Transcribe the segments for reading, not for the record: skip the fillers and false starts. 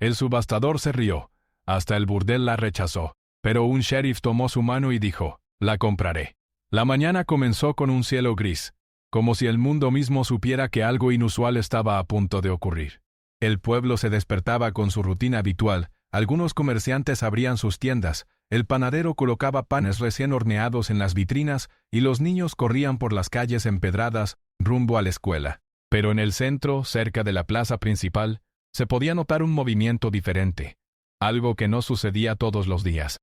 El subastador se rió. Hasta el burdel la rechazó. Pero un sheriff tomó su mano y dijo, «La compraré». La mañana comenzó con un cielo gris, como si el mundo mismo supiera que algo inusual estaba a punto de ocurrir. El pueblo se despertaba con su rutina habitual, algunos comerciantes abrían sus tiendas, el panadero colocaba panes recién horneados en las vitrinas y los niños corrían por las calles empedradas rumbo a la escuela. Pero en el centro, cerca de la plaza principal, se podía notar un movimiento diferente, algo que no sucedía todos los días.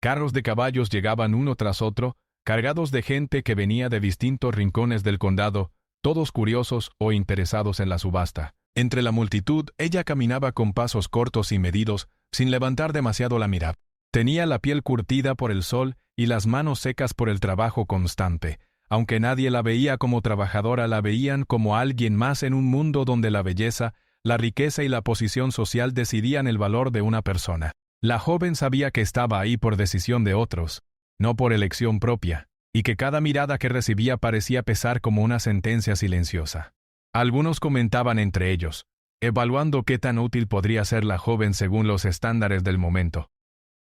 Carros de caballos llegaban uno tras otro, cargados de gente que venía de distintos rincones del condado, todos curiosos o interesados en la subasta. Entre la multitud, ella caminaba con pasos cortos y medidos, sin levantar demasiado la mirada. Tenía la piel curtida por el sol y las manos secas por el trabajo constante. Aunque nadie la veía como trabajadora, la veían como alguien más en un mundo donde la belleza, la riqueza y la posición social decidían el valor de una persona. La joven sabía que estaba ahí por decisión de otros, no por elección propia, y que cada mirada que recibía parecía pesar como una sentencia silenciosa. Algunos comentaban entre ellos, evaluando qué tan útil podría ser la joven según los estándares del momento.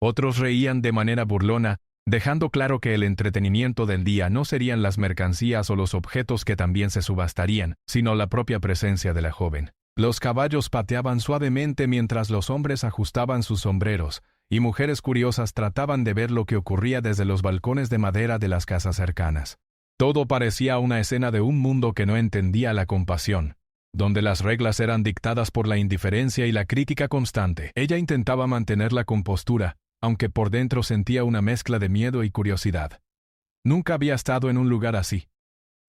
Otros reían de manera burlona, dejando claro que el entretenimiento del día no serían las mercancías o los objetos que también se subastarían, sino la propia presencia de la joven. Los caballos pateaban suavemente mientras los hombres ajustaban sus sombreros, y mujeres curiosas trataban de ver lo que ocurría desde los balcones de madera de las casas cercanas. Todo parecía una escena de un mundo que no entendía la compasión, donde las reglas eran dictadas por la indiferencia y la crítica constante. Ella intentaba mantener la compostura, aunque por dentro sentía una mezcla de miedo y curiosidad. Nunca había estado en un lugar así,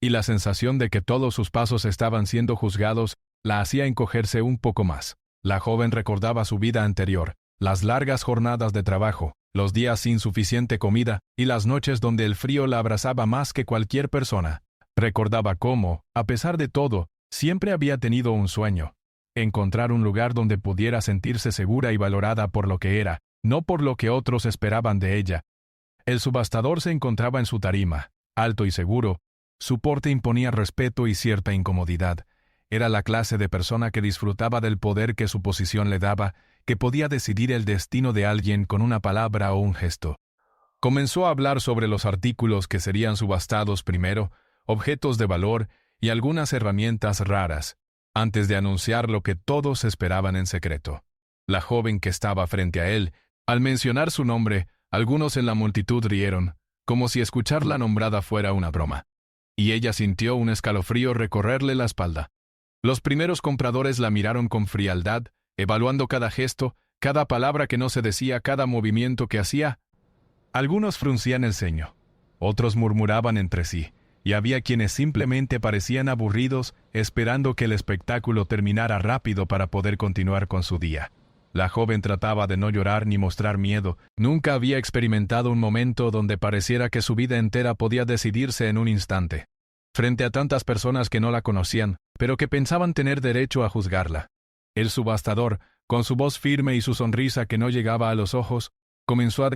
y la sensación de que todos sus pasos estaban siendo juzgados la hacía encogerse un poco más. La joven recordaba su vida anterior, las largas jornadas de trabajo, los días sin suficiente comida y las noches donde el frío la abrazaba más que cualquier persona. Recordaba cómo, a pesar de todo, siempre había tenido un sueño: encontrar un lugar donde pudiera sentirse segura y valorada por lo que era, no por lo que otros esperaban de ella. El subastador se encontraba en su tarima, alto y seguro. Su porte imponía respeto y cierta incomodidad. Era la clase de persona que disfrutaba del poder que su posición le daba, que podía decidir el destino de alguien con una palabra o un gesto. Comenzó a hablar sobre los artículos que serían subastados primero, objetos de valor y algunas herramientas raras, antes de anunciar lo que todos esperaban en secreto. La joven que estaba frente a él, al mencionar su nombre, algunos en la multitud rieron, como si escucharla nombrada fuera una broma. Y ella sintió un escalofrío recorrerle la espalda. Los primeros compradores la miraron con frialdad, evaluando cada gesto, cada palabra que no se decía, cada movimiento que hacía. Algunos fruncían el ceño, otros murmuraban entre sí, y había quienes simplemente parecían aburridos, esperando que el espectáculo terminara rápido para poder continuar con su día. La joven trataba de no llorar ni mostrar miedo. Nunca había experimentado un momento donde pareciera que su vida entera podía decidirse en un instante, frente a tantas personas que no la conocían, pero que pensaban tener derecho a juzgarla. El subastador, con su voz firme y su sonrisa que no llegaba a los ojos,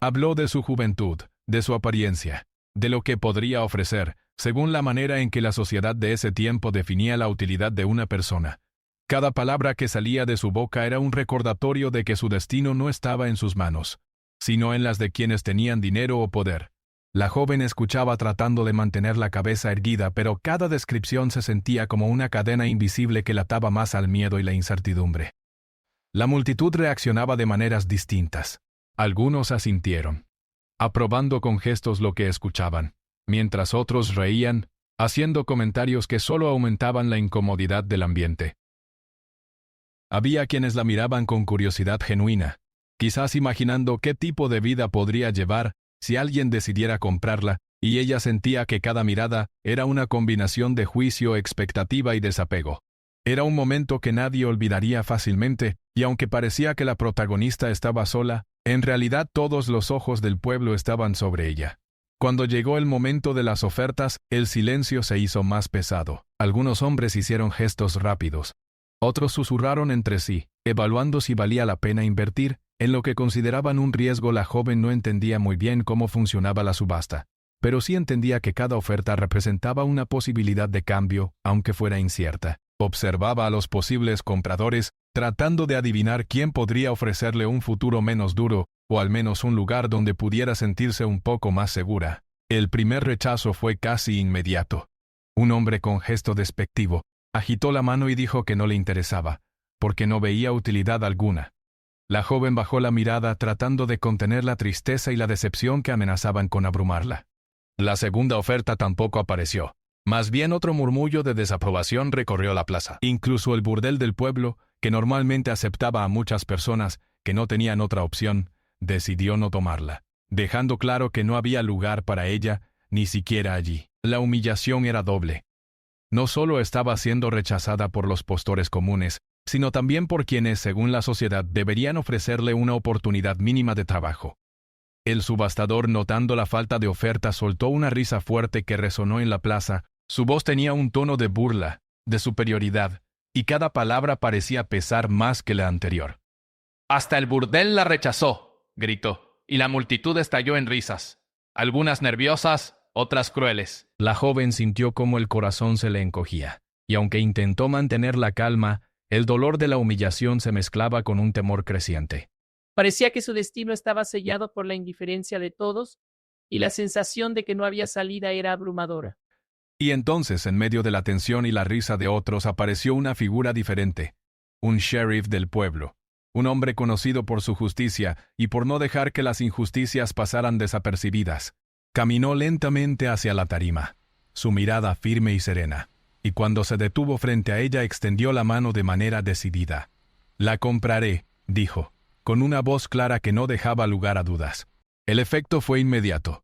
habló de su juventud, de su apariencia, de lo que podría ofrecer, según la manera en que la sociedad de ese tiempo definía la utilidad de una persona. Cada palabra que salía de su boca era un recordatorio de que su destino no estaba en sus manos, sino en las de quienes tenían dinero o poder. La joven escuchaba tratando de mantener la cabeza erguida, pero cada descripción se sentía como una cadena invisible que la ataba más al miedo y la incertidumbre. La multitud reaccionaba de maneras distintas. Algunos asintieron, aprobando con gestos lo que escuchaban, mientras otros reían, haciendo comentarios que solo aumentaban la incomodidad del ambiente. Había quienes la miraban con curiosidad genuina, quizás imaginando qué tipo de vida podría llevar si alguien decidiera comprarla, y ella sentía que cada mirada era una combinación de juicio, expectativa y desapego. Era un momento que nadie olvidaría fácilmente, y aunque parecía que la protagonista estaba sola, en realidad todos los ojos del pueblo estaban sobre ella. Cuando llegó el momento de las ofertas, el silencio se hizo más pesado. Algunos hombres hicieron gestos rápidos. Otros susurraron entre sí, evaluando si valía la pena invertir. En lo que consideraban un riesgo, la joven no entendía muy bien cómo funcionaba la subasta, pero sí entendía que cada oferta representaba una posibilidad de cambio, aunque fuera incierta. Observaba a los posibles compradores, tratando de adivinar quién podría ofrecerle un futuro menos duro, o al menos un lugar donde pudiera sentirse un poco más segura. El primer rechazo fue casi inmediato. Un hombre con gesto despectivo agitó la mano y dijo que no le interesaba, porque no veía utilidad alguna. La joven bajó la mirada tratando de contener la tristeza y la decepción que amenazaban con abrumarla. La segunda oferta tampoco apareció. Más bien otro murmullo de desaprobación recorrió la plaza. Incluso el burdel del pueblo, que normalmente aceptaba a muchas personas que no tenían otra opción, decidió no tomarla, dejando claro que no había lugar para ella, ni siquiera allí. La humillación era doble. No solo estaba siendo rechazada por los postores comunes, sino también por quienes, según la sociedad, deberían ofrecerle una oportunidad mínima de trabajo. El subastador, notando la falta de oferta, soltó una risa fuerte que resonó en la plaza. Su voz tenía un tono de burla, de superioridad, y cada palabra parecía pesar más que la anterior. «Hasta el burdel la rechazó», gritó, y la multitud estalló en risas, algunas nerviosas, otras crueles. La joven sintió cómo el corazón se le encogía, y aunque intentó mantener la calma, el dolor de la humillación se mezclaba con un temor creciente. Parecía que su destino estaba sellado por la indiferencia de todos, y la sensación de que no había salida era abrumadora. Y entonces, en medio de la tensión y la risa de otros, apareció una figura diferente, un sheriff del pueblo, un hombre conocido por su justicia y por no dejar que las injusticias pasaran desapercibidas. Caminó lentamente hacia la tarima, su mirada firme y serena, y cuando se detuvo frente a ella extendió la mano de manera decidida. «La compraré», dijo, con una voz clara que no dejaba lugar a dudas. El efecto fue inmediato.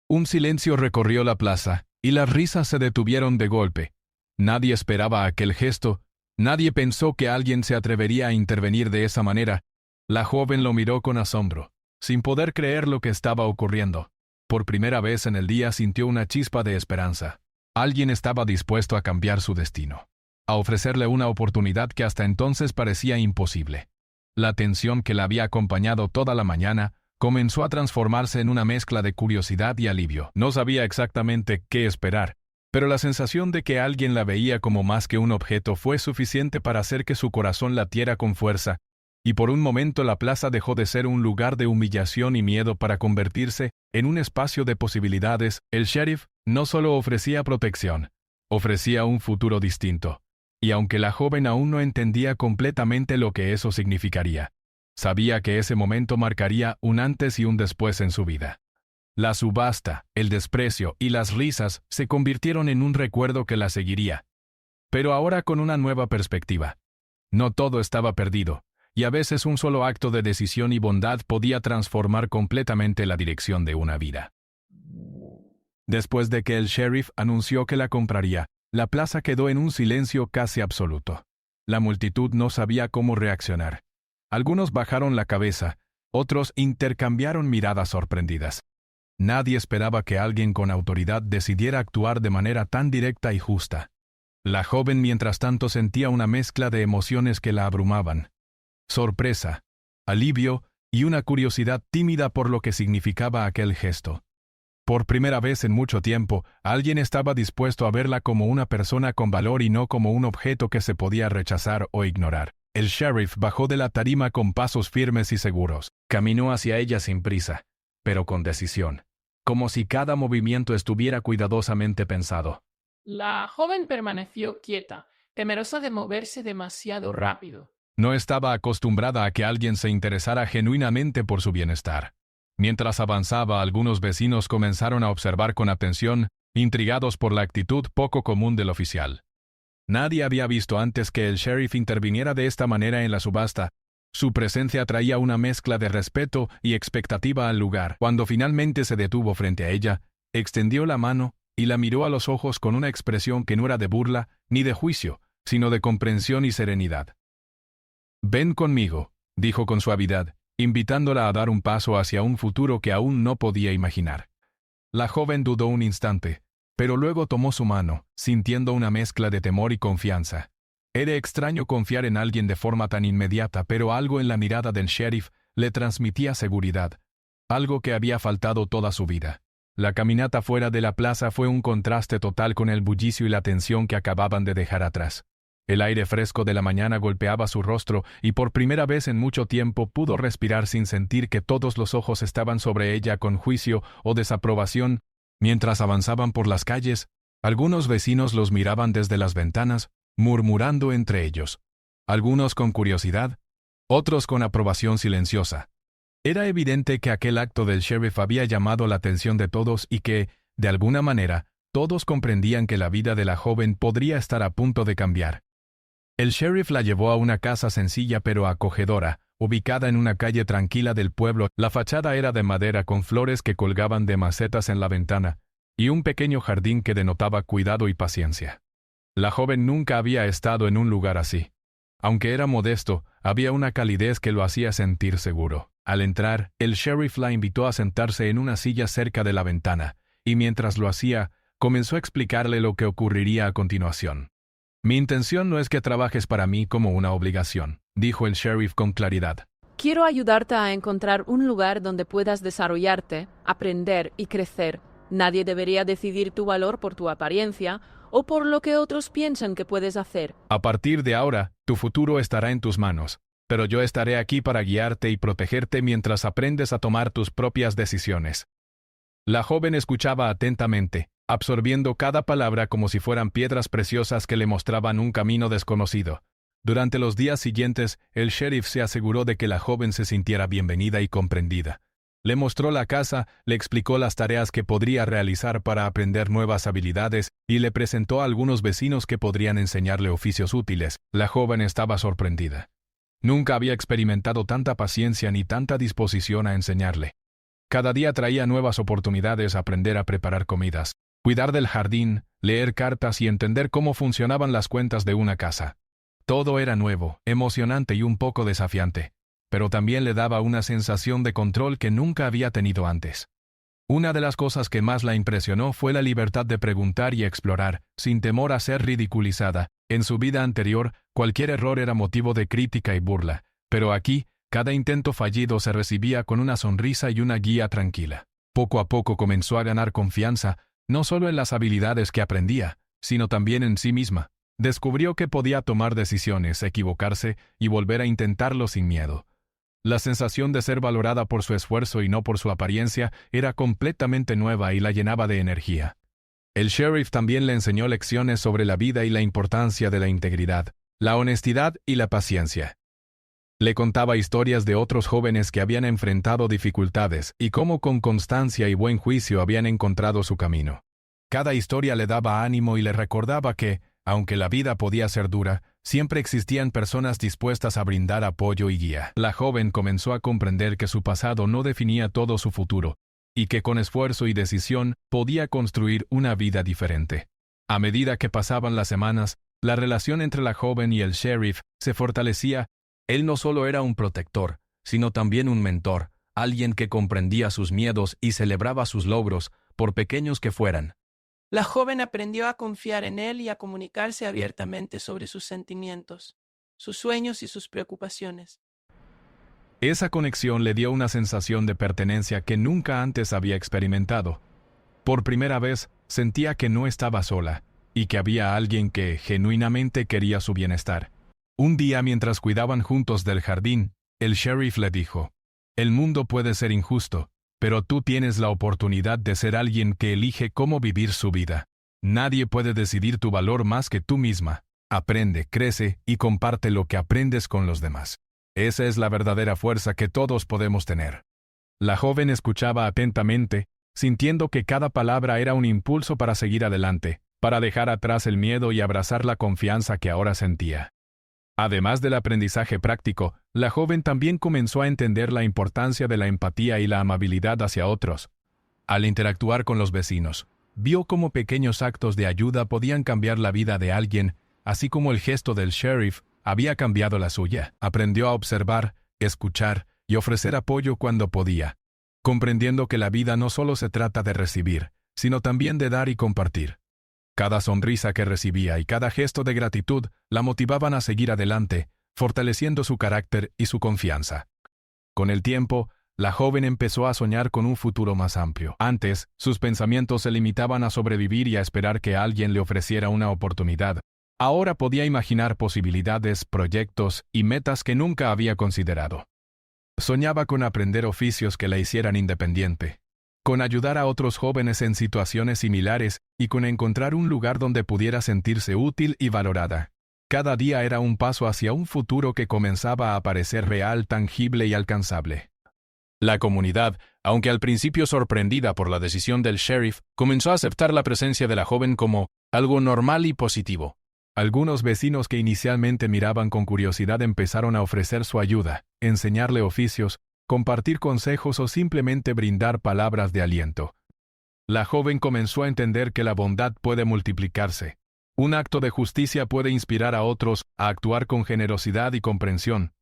Un silencio recorrió la plaza, y las risas se detuvieron de golpe. Nadie esperaba aquel gesto, nadie pensó que alguien se atrevería a intervenir de esa manera. La joven lo miró con asombro, sin poder creer lo que estaba ocurriendo. Por primera vez en el día sintió una chispa de esperanza. Alguien estaba dispuesto a cambiar su destino, a ofrecerle una oportunidad que hasta entonces parecía imposible. La tensión que la había acompañado toda la mañana comenzó a transformarse en una mezcla de curiosidad y alivio. No sabía exactamente qué esperar, pero la sensación de que alguien la veía como más que un objeto fue suficiente para hacer que su corazón latiera con fuerza, y por un momento la plaza dejó de ser un lugar de humillación y miedo para convertirse en un espacio de posibilidades. El sheriff no solo ofrecía protección, ofrecía un futuro distinto, y aunque la joven aún no entendía completamente lo que eso significaría, sabía que ese momento marcaría un antes y un después en su vida. La subasta, el desprecio y las risas se convirtieron en un recuerdo que la seguiría, pero ahora con una nueva perspectiva. No todo estaba perdido, y a veces un solo acto de decisión y bondad podía transformar completamente la dirección de una vida. Después de que el sheriff anunció que la compraría, la plaza quedó en un silencio casi absoluto. La multitud no sabía cómo reaccionar. Algunos bajaron la cabeza, otros intercambiaron miradas sorprendidas. Nadie esperaba que alguien con autoridad decidiera actuar de manera tan directa y justa. La joven, mientras tanto, sentía una mezcla de emociones que la abrumaban. Sorpresa, alivio y una curiosidad tímida por lo que significaba aquel gesto. Por primera vez en mucho tiempo, alguien estaba dispuesto a verla como una persona con valor y no como un objeto que se podía rechazar o ignorar. El sheriff bajó de la tarima con pasos firmes y seguros. Caminó hacia ella sin prisa, pero con decisión, como si cada movimiento estuviera cuidadosamente pensado. La joven permaneció quieta, temerosa de moverse demasiado rápido. No estaba acostumbrada a que alguien se interesara genuinamente por su bienestar. Mientras avanzaba, algunos vecinos comenzaron a observar con atención, intrigados por la actitud poco común del oficial. Nadie había visto antes que el sheriff interviniera de esta manera en la subasta. Su presencia traía una mezcla de respeto y expectativa al lugar. Cuando finalmente se detuvo frente a ella, extendió la mano y la miró a los ojos con una expresión que no era de burla ni de juicio, sino de comprensión y serenidad. «Ven conmigo», dijo con suavidad, invitándola a dar un paso hacia un futuro que aún no podía imaginar. La joven dudó un instante, pero luego tomó su mano, sintiendo una mezcla de temor y confianza. Era extraño confiar en alguien de forma tan inmediata, pero algo en la mirada del sheriff le transmitía seguridad, algo que había faltado toda su vida. La caminata fuera de la plaza fue un contraste total con el bullicio y la tensión que acababan de dejar atrás. El aire fresco de la mañana golpeaba su rostro y por primera vez en mucho tiempo pudo respirar sin sentir que todos los ojos estaban sobre ella con juicio o desaprobación. Mientras avanzaban por las calles, algunos vecinos los miraban desde las ventanas, murmurando entre ellos. Algunos con curiosidad, otros con aprobación silenciosa. Era evidente que aquel acto del sheriff había llamado la atención de todos y que, de alguna manera, todos comprendían que la vida de la joven podría estar a punto de cambiar. El sheriff la llevó a una casa sencilla pero acogedora, ubicada en una calle tranquila del pueblo. La fachada era de madera con flores que colgaban de macetas en la ventana, y un pequeño jardín que denotaba cuidado y paciencia. La joven nunca había estado en un lugar así. Aunque era modesto, había una calidez que lo hacía sentir seguro. Al entrar, el sheriff la invitó a sentarse en una silla cerca de la ventana, y mientras lo hacía, comenzó a explicarle lo que ocurriría a continuación. «Mi intención no es que trabajes para mí como una obligación», dijo el sheriff con claridad. Quiero ayudarte a encontrar un lugar donde puedas desarrollarte, aprender y crecer. Nadie debería decidir tu valor por tu apariencia o por lo que otros piensan que puedes hacer. A partir de ahora, tu futuro estará en tus manos, pero yo estaré aquí para guiarte y protegerte mientras aprendes a tomar tus propias decisiones. La joven escuchaba atentamente, absorbiendo cada palabra como si fueran piedras preciosas que le mostraban un camino desconocido. Durante los días siguientes, el sheriff se aseguró de que la joven se sintiera bienvenida y comprendida. Le mostró la casa, le explicó las tareas que podría realizar para aprender nuevas habilidades y le presentó a algunos vecinos que podrían enseñarle oficios útiles. La joven estaba sorprendida. Nunca había experimentado tanta paciencia ni tanta disposición a enseñarle. Cada día traía nuevas oportunidades a aprender a preparar comidas, cuidar del jardín, leer cartas y entender cómo funcionaban las cuentas de una casa. Todo era nuevo, emocionante y un poco desafiante, pero también le daba una sensación de control que nunca había tenido antes. Una de las cosas que más la impresionó fue la libertad de preguntar y explorar, sin temor a ser ridiculizada. En su vida anterior, cualquier error era motivo de crítica y burla, pero aquí, cada intento fallido se recibía con una sonrisa y una guía tranquila. Poco a poco comenzó a ganar confianza, no solo en las habilidades que aprendía, sino también en sí misma. Descubrió que podía tomar decisiones, equivocarse y volver a intentarlo sin miedo. La sensación de ser valorada por su esfuerzo y no por su apariencia era completamente nueva y la llenaba de energía. El sheriff también le enseñó lecciones sobre la vida y la importancia de la integridad, la honestidad y la paciencia. Le contaba historias de otros jóvenes que habían enfrentado dificultades y cómo con constancia y buen juicio habían encontrado su camino. Cada historia le daba ánimo y le recordaba que, aunque la vida podía ser dura, siempre existían personas dispuestas a brindar apoyo y guía. La joven comenzó a comprender que su pasado no definía todo su futuro, y que con esfuerzo y decisión podía construir una vida diferente. A medida que pasaban las semanas, la relación entre la joven y el sheriff se fortalecía. Él no solo era un protector, sino también un mentor, alguien que comprendía sus miedos y celebraba sus logros, por pequeños que fueran. La joven aprendió a confiar en él y a comunicarse abiertamente sobre sus sentimientos, sus sueños y sus preocupaciones. Esa conexión le dio una sensación de pertenencia que nunca antes había experimentado. Por primera vez, sentía que no estaba sola, y que había alguien que genuinamente quería su bienestar. Un día mientras cuidaban juntos del jardín, el sheriff le dijo: «El mundo puede ser injusto, pero tú tienes la oportunidad de ser alguien que elige cómo vivir su vida. Nadie puede decidir tu valor más que tú misma. Aprende, crece y comparte lo que aprendes con los demás. Esa es la verdadera fuerza que todos podemos tener». La joven escuchaba atentamente, sintiendo que cada palabra era un impulso para seguir adelante, para dejar atrás el miedo y abrazar la confianza que ahora sentía. Además del aprendizaje práctico, la joven también comenzó a entender la importancia de la empatía y la amabilidad hacia otros. Al interactuar con los vecinos, vio cómo pequeños actos de ayuda podían cambiar la vida de alguien, así como el gesto del sheriff había cambiado la suya. Aprendió a observar, escuchar y ofrecer apoyo cuando podía, comprendiendo que la vida no solo se trata de recibir, sino también de dar y compartir. Cada sonrisa que recibía y cada gesto de gratitud la motivaban a seguir adelante, fortaleciendo su carácter y su confianza. Con el tiempo, la joven empezó a soñar con un futuro más amplio. Antes, sus pensamientos se limitaban a sobrevivir y a esperar que alguien le ofreciera una oportunidad. Ahora podía imaginar posibilidades, proyectos y metas que nunca había considerado. Soñaba con aprender oficios que la hicieran independiente, con ayudar a otros jóvenes en situaciones similares y con encontrar un lugar donde pudiera sentirse útil y valorada. Cada día era un paso hacia un futuro que comenzaba a parecer real, tangible y alcanzable. La comunidad, aunque al principio sorprendida por la decisión del sheriff, comenzó a aceptar la presencia de la joven como algo normal y positivo. Algunos vecinos que inicialmente miraban con curiosidad empezaron a ofrecer su ayuda, enseñarle oficios, compartir consejos o simplemente brindar palabras de aliento. La joven comenzó a entender que la bondad puede multiplicarse. Un acto de justicia puede inspirar a otros a actuar con generosidad y comprensión.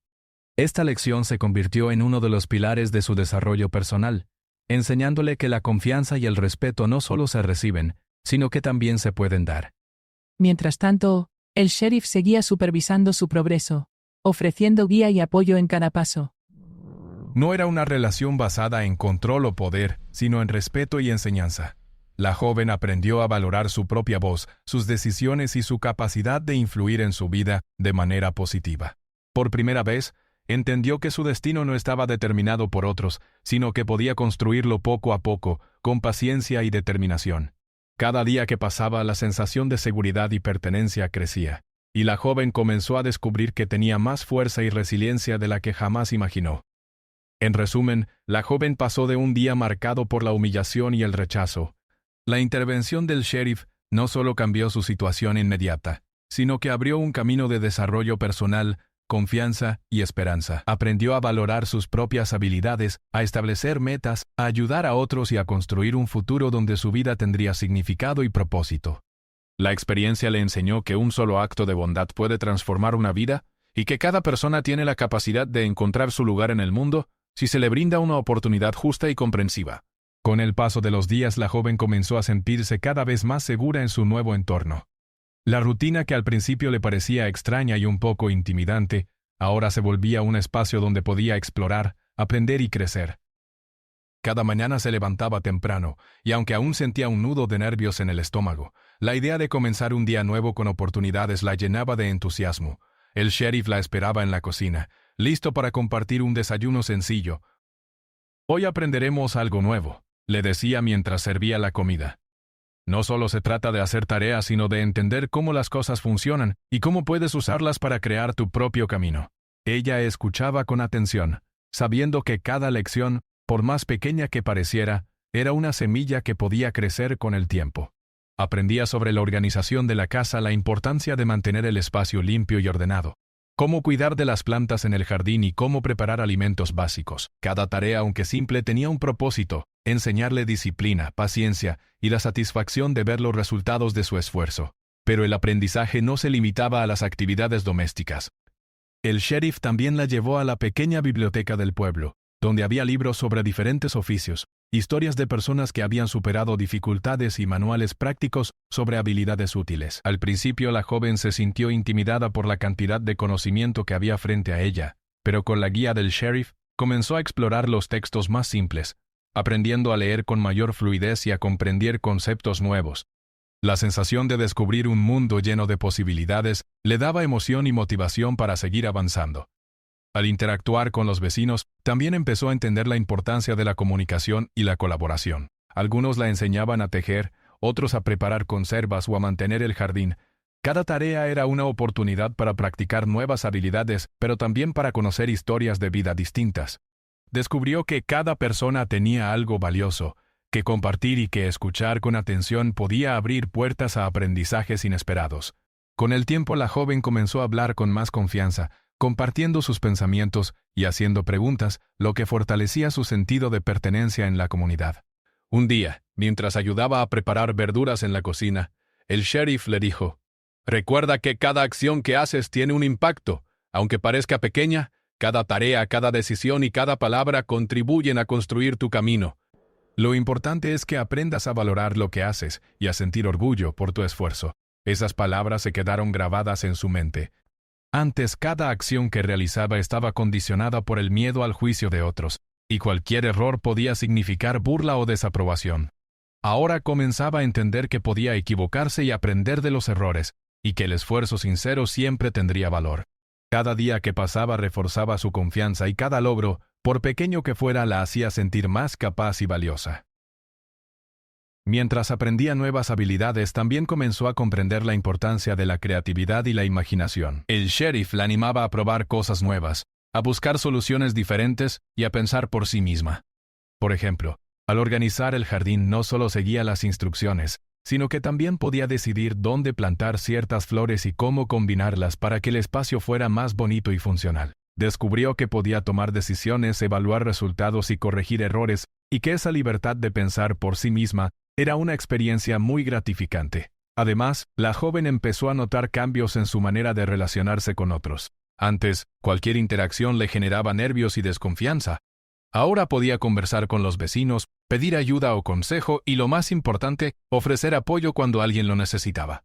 Esta lección se convirtió en uno de los pilares de su desarrollo personal, enseñándole que la confianza y el respeto no solo se reciben, sino que también se pueden dar. Mientras tanto, el sheriff seguía supervisando su progreso, ofreciendo guía y apoyo en cada paso. No era una relación basada en control o poder, sino en respeto y enseñanza. La joven aprendió a valorar su propia voz, sus decisiones y su capacidad de influir en su vida de manera positiva. Por primera vez, entendió que su destino no estaba determinado por otros, sino que podía construirlo poco a poco, con paciencia y determinación. Cada día que pasaba, la sensación de seguridad y pertenencia crecía, y la joven comenzó a descubrir que tenía más fuerza y resiliencia de la que jamás imaginó. En resumen, la joven pasó de un día marcado por la humillación y el rechazo. La intervención del sheriff no solo cambió su situación inmediata, sino que abrió un camino de desarrollo personal, confianza y esperanza. Aprendió a valorar sus propias habilidades, a establecer metas, a ayudar a otros y a construir un futuro donde su vida tendría significado y propósito. La experiencia le enseñó que un solo acto de bondad puede transformar una vida y que cada persona tiene la capacidad de encontrar su lugar en el mundo si se le brinda una oportunidad justa y comprensiva. Con el paso de los días, la joven comenzó a sentirse cada vez más segura en su nuevo entorno. La rutina que al principio le parecía extraña y un poco intimidante, ahora se volvía un espacio donde podía explorar, aprender y crecer. Cada mañana se levantaba temprano, y aunque aún sentía un nudo de nervios en el estómago, la idea de comenzar un día nuevo con oportunidades la llenaba de entusiasmo. El sheriff la esperaba en la cocina, listo para compartir un desayuno sencillo. «Hoy aprenderemos algo nuevo», le decía mientras servía la comida. No solo se trata de hacer tareas, sino de entender cómo las cosas funcionan y cómo puedes usarlas para crear tu propio camino. Ella escuchaba con atención, sabiendo que cada lección, por más pequeña que pareciera, era una semilla que podía crecer con el tiempo. Aprendía sobre la organización de la casa, la importancia de mantener el espacio limpio y ordenado, cómo cuidar de las plantas en el jardín y cómo preparar alimentos básicos. Cada tarea, aunque simple, tenía un propósito: enseñarle disciplina, paciencia y la satisfacción de ver los resultados de su esfuerzo. Pero el aprendizaje no se limitaba a las actividades domésticas. El sheriff también la llevó a la pequeña biblioteca del pueblo, donde había libros sobre diferentes oficios, historias de personas que habían superado dificultades y manuales prácticos sobre habilidades útiles. Al principio la joven se sintió intimidada por la cantidad de conocimiento que había frente a ella, pero con la guía del sheriff comenzó a explorar los textos más simples, aprendiendo a leer con mayor fluidez y a comprender conceptos nuevos. La sensación de descubrir un mundo lleno de posibilidades le daba emoción y motivación para seguir avanzando. Al interactuar con los vecinos, también empezó a entender la importancia de la comunicación y la colaboración. Algunos la enseñaban a tejer, otros a preparar conservas o a mantener el jardín. Cada tarea era una oportunidad para practicar nuevas habilidades, pero también para conocer historias de vida distintas. Descubrió que cada persona tenía algo valioso, que compartir y que escuchar con atención podía abrir puertas a aprendizajes inesperados. Con el tiempo la joven comenzó a hablar con más confianza, compartiendo sus pensamientos y haciendo preguntas, lo que fortalecía su sentido de pertenencia en la comunidad. Un día, mientras ayudaba a preparar verduras en la cocina, el sheriff le dijo: «Recuerda que cada acción que haces tiene un impacto. Aunque parezca pequeña, cada tarea, cada decisión y cada palabra contribuyen a construir tu camino. Lo importante es que aprendas a valorar lo que haces y a sentir orgullo por tu esfuerzo». Esas palabras se quedaron grabadas en su mente. Antes, cada acción que realizaba estaba condicionada por el miedo al juicio de otros, y cualquier error podía significar burla o desaprobación. Ahora comenzaba a entender que podía equivocarse y aprender de los errores, y que el esfuerzo sincero siempre tendría valor. Cada día que pasaba reforzaba su confianza y cada logro, por pequeño que fuera, la hacía sentir más capaz y valiosa. Mientras aprendía nuevas habilidades, también comenzó a comprender la importancia de la creatividad y la imaginación. El sheriff la animaba a probar cosas nuevas, a buscar soluciones diferentes y a pensar por sí misma. Por ejemplo, al organizar el jardín no solo seguía las instrucciones, sino que también podía decidir dónde plantar ciertas flores y cómo combinarlas para que el espacio fuera más bonito y funcional. Descubrió que podía tomar decisiones, evaluar resultados y corregir errores, y que esa libertad de pensar por sí misma era una experiencia muy gratificante. Además, la joven empezó a notar cambios en su manera de relacionarse con otros. Antes, cualquier interacción le generaba nervios y desconfianza. Ahora podía conversar con los vecinos, pedir ayuda o consejo y, lo más importante, ofrecer apoyo cuando alguien lo necesitaba.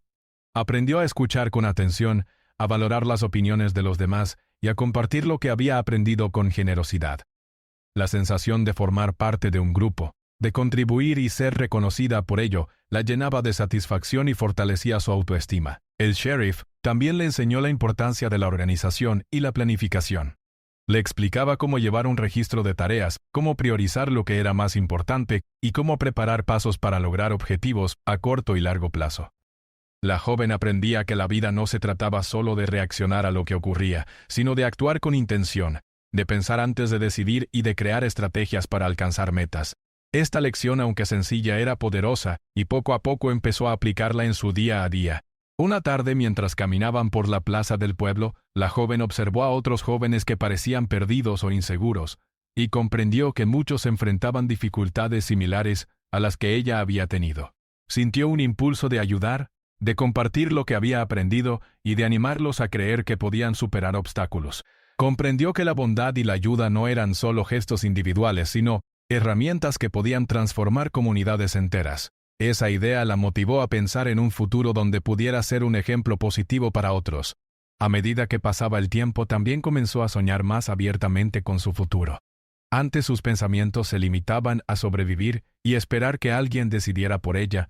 Aprendió a escuchar con atención, a valorar las opiniones de los demás y a compartir lo que había aprendido con generosidad. La sensación de formar parte de un grupo, de contribuir y ser reconocida por ello, la llenaba de satisfacción y fortalecía su autoestima. El sheriff también le enseñó la importancia de la organización y la planificación. Le explicaba cómo llevar un registro de tareas, cómo priorizar lo que era más importante y cómo preparar pasos para lograr objetivos a corto y largo plazo. La joven aprendía que la vida no se trataba solo de reaccionar a lo que ocurría, sino de actuar con intención, de pensar antes de decidir y de crear estrategias para alcanzar metas. Esta lección, aunque sencilla, era poderosa, y poco a poco empezó a aplicarla en su día a día. Una tarde, mientras caminaban por la plaza del pueblo, la joven observó a otros jóvenes que parecían perdidos o inseguros, y comprendió que muchos enfrentaban dificultades similares a las que ella había tenido. Sintió un impulso de ayudar, de compartir lo que había aprendido y de animarlos a creer que podían superar obstáculos. Comprendió que la bondad y la ayuda no eran solo gestos individuales, sino herramientas que podían transformar comunidades enteras. Esa idea la motivó a pensar en un futuro donde pudiera ser un ejemplo positivo para otros. A medida que pasaba el tiempo, también comenzó a soñar más abiertamente con su futuro. Antes sus pensamientos se limitaban a sobrevivir y esperar que alguien decidiera por ella.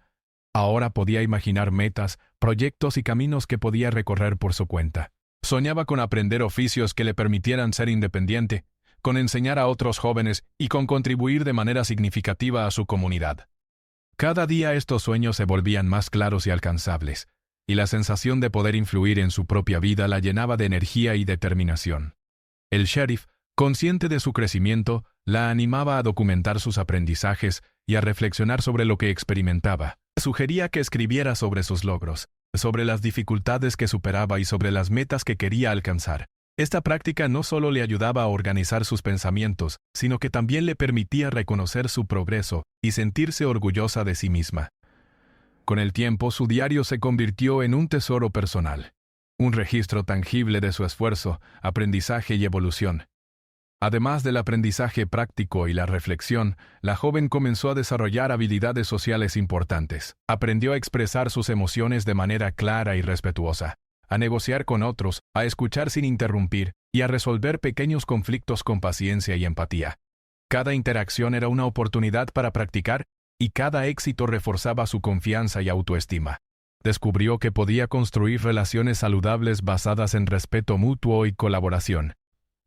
Ahora podía imaginar metas, proyectos y caminos que podía recorrer por su cuenta. Soñaba con aprender oficios que le permitieran ser independiente, con enseñar a otros jóvenes y con contribuir de manera significativa a su comunidad. Cada día estos sueños se volvían más claros y alcanzables, y la sensación de poder influir en su propia vida la llenaba de energía y determinación. El sheriff, consciente de su crecimiento, la animaba a documentar sus aprendizajes y a reflexionar sobre lo que experimentaba. Sugería que escribiera sobre sus logros, sobre las dificultades que superaba y sobre las metas que quería alcanzar. Esta práctica no solo le ayudaba a organizar sus pensamientos, sino que también le permitía reconocer su progreso y sentirse orgullosa de sí misma. Con el tiempo, su diario se convirtió en un tesoro personal, un registro tangible de su esfuerzo, aprendizaje y evolución. Además del aprendizaje práctico y la reflexión, la joven comenzó a desarrollar habilidades sociales importantes. Aprendió a expresar sus emociones de manera clara y respetuosa, a negociar con otros, a escuchar sin interrumpir y a resolver pequeños conflictos con paciencia y empatía. Cada interacción era una oportunidad para practicar y cada éxito reforzaba su confianza y autoestima. Descubrió que podía construir relaciones saludables basadas en respeto mutuo y colaboración,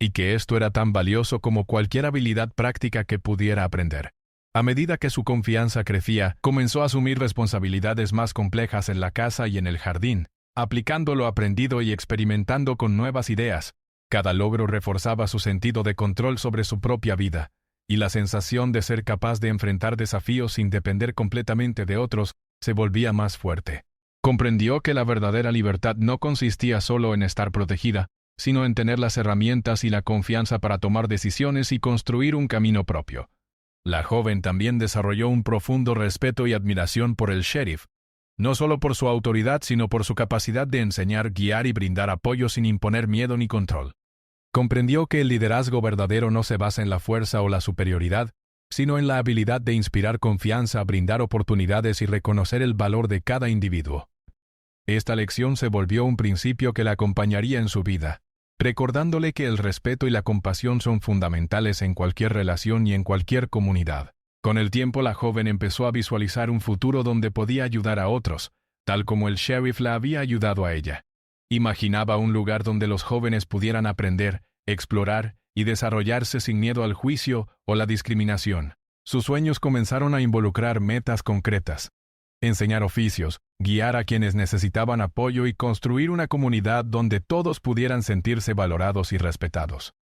y que esto era tan valioso como cualquier habilidad práctica que pudiera aprender. A medida que su confianza crecía, comenzó a asumir responsabilidades más complejas en la casa y en el jardín, aplicando lo aprendido y experimentando con nuevas ideas. Cada logro reforzaba su sentido de control sobre su propia vida, y la sensación de ser capaz de enfrentar desafíos sin depender completamente de otros se volvía más fuerte. Comprendió que la verdadera libertad no consistía solo en estar protegida, sino en tener las herramientas y la confianza para tomar decisiones y construir un camino propio. La joven también desarrolló un profundo respeto y admiración por el sheriff, no solo por su autoridad, sino por su capacidad de enseñar, guiar y brindar apoyo sin imponer miedo ni control. Comprendió que el liderazgo verdadero no se basa en la fuerza o la superioridad, sino en la habilidad de inspirar confianza, brindar oportunidades y reconocer el valor de cada individuo. Esta lección se volvió un principio que la acompañaría en su vida, recordándole que el respeto y la compasión son fundamentales en cualquier relación y en cualquier comunidad. Con el tiempo, la joven empezó a visualizar un futuro donde podía ayudar a otros, tal como el sheriff la había ayudado a ella. Imaginaba un lugar donde los jóvenes pudieran aprender, explorar y desarrollarse sin miedo al juicio o la discriminación. Sus sueños comenzaron a involucrar metas concretas: enseñar oficios, guiar a quienes necesitaban apoyo y construir una comunidad donde todos pudieran sentirse valorados y respetados.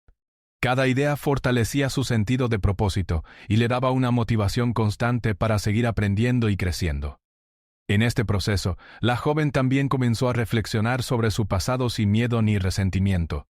Cada idea fortalecía su sentido de propósito y le daba una motivación constante para seguir aprendiendo y creciendo. En este proceso, la joven también comenzó a reflexionar sobre su pasado sin miedo ni resentimiento.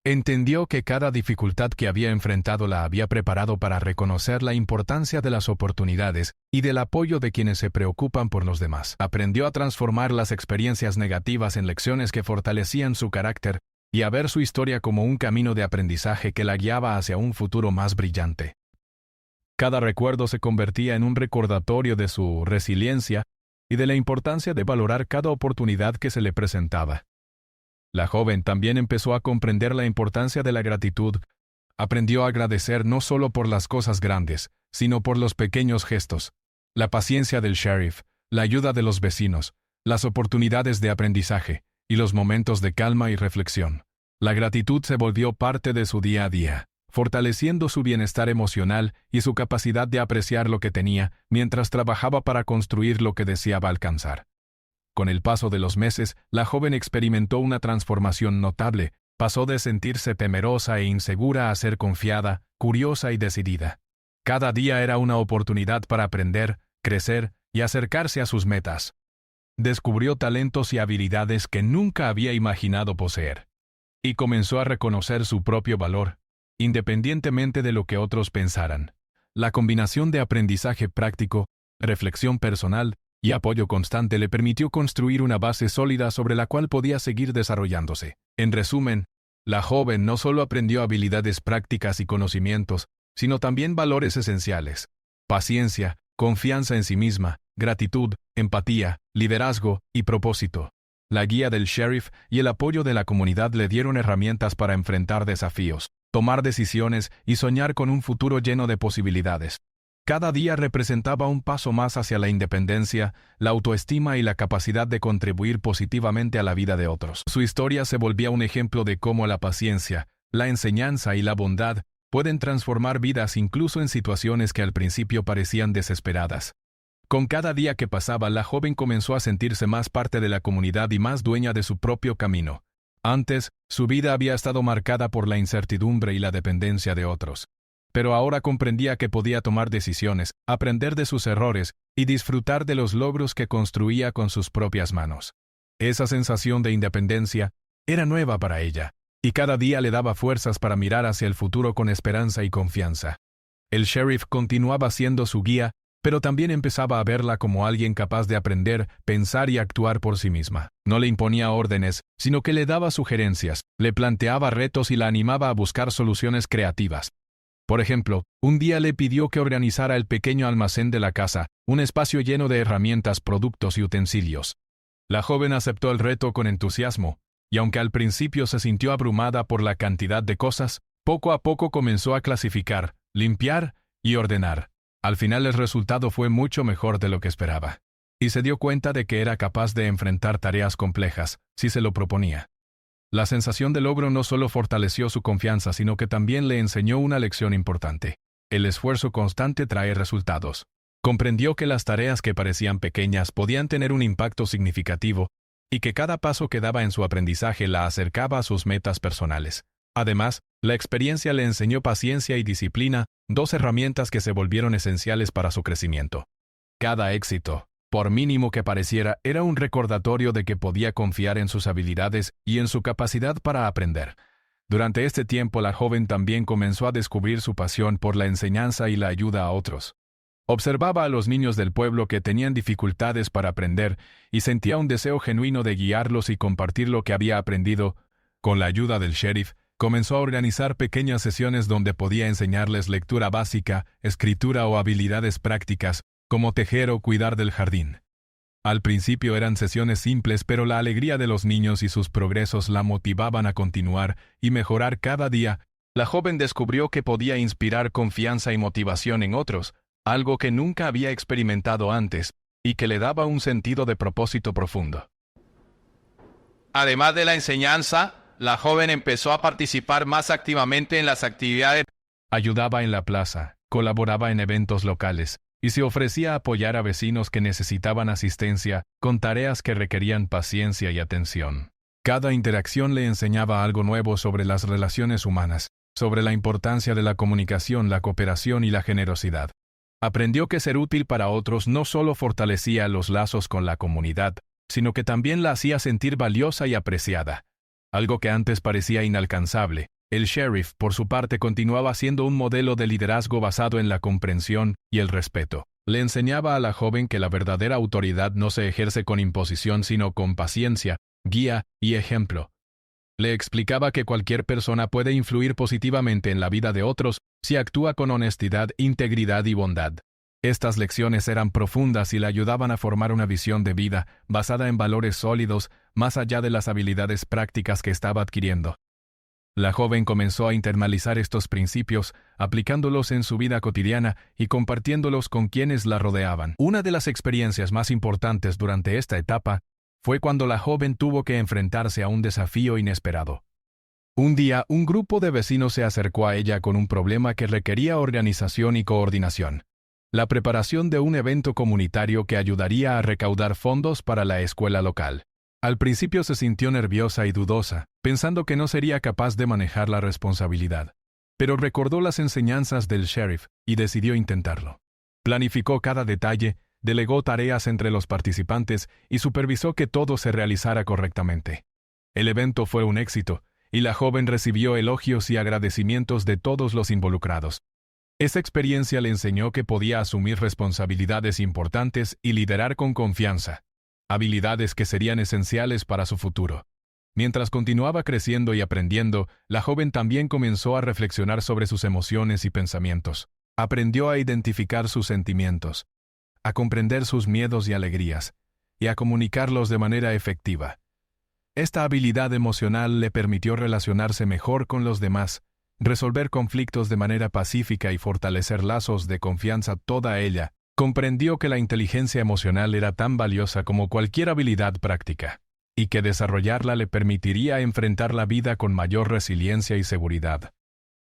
Entendió que cada dificultad que había enfrentado la había preparado para reconocer la importancia de las oportunidades y del apoyo de quienes se preocupan por los demás. Aprendió a transformar las experiencias negativas en lecciones que fortalecían su carácter y a ver su historia como un camino de aprendizaje que la guiaba hacia un futuro más brillante. Cada recuerdo se convertía en un recordatorio de su resiliencia y de la importancia de valorar cada oportunidad que se le presentaba. La joven también empezó a comprender la importancia de la gratitud. Aprendió a agradecer no solo por las cosas grandes, sino por los pequeños gestos, la paciencia del sheriff, la ayuda de los vecinos, las oportunidades de aprendizaje y los momentos de calma y reflexión. La gratitud se volvió parte de su día a día, fortaleciendo su bienestar emocional y su capacidad de apreciar lo que tenía mientras trabajaba para construir lo que deseaba alcanzar. Con el paso de los meses, la joven experimentó una transformación notable. Pasó de sentirse temerosa e insegura a ser confiada, curiosa y decidida. Cada día era una oportunidad para aprender, crecer y acercarse a sus metas. Descubrió talentos y habilidades que nunca había imaginado poseer. Y comenzó a reconocer su propio valor, independientemente de lo que otros pensaran. La combinación de aprendizaje práctico, reflexión personal y apoyo constante le permitió construir una base sólida sobre la cual podía seguir desarrollándose. En resumen, la joven no solo aprendió habilidades prácticas y conocimientos, sino también valores esenciales: paciencia, confianza en sí misma, gratitud, empatía, liderazgo y propósito. La guía del sheriff y el apoyo de la comunidad le dieron herramientas para enfrentar desafíos, tomar decisiones y soñar con un futuro lleno de posibilidades. Cada día representaba un paso más hacia la independencia, la autoestima y la capacidad de contribuir positivamente a la vida de otros. Su historia se volvía un ejemplo de cómo la paciencia, la enseñanza y la bondad pueden transformar vidas incluso en situaciones que al principio parecían desesperadas. Con cada día que pasaba, la joven comenzó a sentirse más parte de la comunidad y más dueña de su propio camino. Antes, su vida había estado marcada por la incertidumbre y la dependencia de otros. Pero ahora comprendía que podía tomar decisiones, aprender de sus errores y disfrutar de los logros que construía con sus propias manos. Esa sensación de independencia era nueva para ella, y cada día le daba fuerzas para mirar hacia el futuro con esperanza y confianza. El sheriff continuaba siendo su guía, pero también empezaba a verla como alguien capaz de aprender, pensar y actuar por sí misma. No le imponía órdenes, sino que le daba sugerencias, le planteaba retos y la animaba a buscar soluciones creativas. Por ejemplo, un día le pidió que organizara el pequeño almacén de la casa, un espacio lleno de herramientas, productos y utensilios. La joven aceptó el reto con entusiasmo, y aunque al principio se sintió abrumada por la cantidad de cosas, poco a poco comenzó a clasificar, limpiar y ordenar. Al final el resultado fue mucho mejor de lo que esperaba, y se dio cuenta de que era capaz de enfrentar tareas complejas, si se lo proponía. La sensación de logro no solo fortaleció su confianza, sino que también le enseñó una lección importante. El esfuerzo constante trae resultados. Comprendió que las tareas que parecían pequeñas podían tener un impacto significativo y que cada paso que daba en su aprendizaje la acercaba a sus metas personales. Además, la experiencia le enseñó paciencia y disciplina, dos herramientas que se volvieron esenciales para su crecimiento. Cada éxito, por mínimo que pareciera, era un recordatorio de que podía confiar en sus habilidades y en su capacidad para aprender. Durante este tiempo, la joven también comenzó a descubrir su pasión por la enseñanza y la ayuda a otros. Observaba a los niños del pueblo que tenían dificultades para aprender y sentía un deseo genuino de guiarlos y compartir lo que había aprendido. Con la ayuda del sheriff, comenzó a organizar pequeñas sesiones donde podía enseñarles lectura básica, escritura o habilidades prácticas, como tejer o cuidar del jardín. Al principio eran sesiones simples, pero la alegría de los niños y sus progresos la motivaban a continuar y mejorar cada día. La joven descubrió que podía inspirar confianza y motivación en otros, algo que nunca había experimentado antes, y que le daba un sentido de propósito profundo. Además de la enseñanza, la joven empezó a participar más activamente en las actividades. Ayudaba en la plaza, colaboraba en eventos locales, y se ofrecía a apoyar a vecinos que necesitaban asistencia con tareas que requerían paciencia y atención. Cada interacción le enseñaba algo nuevo sobre las relaciones humanas, sobre la importancia de la comunicación, la cooperación y la generosidad. Aprendió que ser útil para otros no solo fortalecía los lazos con la comunidad, sino que también la hacía sentir valiosa y apreciada. Algo que antes parecía inalcanzable. El sheriff, por su parte, continuaba siendo un modelo de liderazgo basado en la comprensión y el respeto. Le enseñaba a la joven que la verdadera autoridad no se ejerce con imposición, sino con paciencia, guía y ejemplo. Le explicaba que cualquier persona puede influir positivamente en la vida de otros si actúa con honestidad, integridad y bondad. Estas lecciones eran profundas y le ayudaban a formar una visión de vida basada en valores sólidos, más allá de las habilidades prácticas que estaba adquiriendo. La joven comenzó a internalizar estos principios, aplicándolos en su vida cotidiana y compartiéndolos con quienes la rodeaban. Una de las experiencias más importantes durante esta etapa fue cuando la joven tuvo que enfrentarse a un desafío inesperado. Un día, un grupo de vecinos se acercó a ella con un problema que requería organización y coordinación: la preparación de un evento comunitario que ayudaría a recaudar fondos para la escuela local. Al principio se sintió nerviosa y dudosa, pensando que no sería capaz de manejar la responsabilidad. Pero recordó las enseñanzas del sheriff y decidió intentarlo. Planificó cada detalle, delegó tareas entre los participantes y supervisó que todo se realizara correctamente. El evento fue un éxito, y la joven recibió elogios y agradecimientos de todos los involucrados. Esa experiencia le enseñó que podía asumir responsabilidades importantes y liderar con confianza, habilidades que serían esenciales para su futuro. Mientras continuaba creciendo y aprendiendo, la joven también comenzó a reflexionar sobre sus emociones y pensamientos. Aprendió a identificar sus sentimientos, a comprender sus miedos y alegrías, y a comunicarlos de manera efectiva. Esta habilidad emocional le permitió relacionarse mejor con los demás, resolver conflictos de manera pacífica y fortalecer lazos de confianza. Toda ella comprendió que la inteligencia emocional era tan valiosa como cualquier habilidad práctica, y que desarrollarla le permitiría enfrentar la vida con mayor resiliencia y seguridad.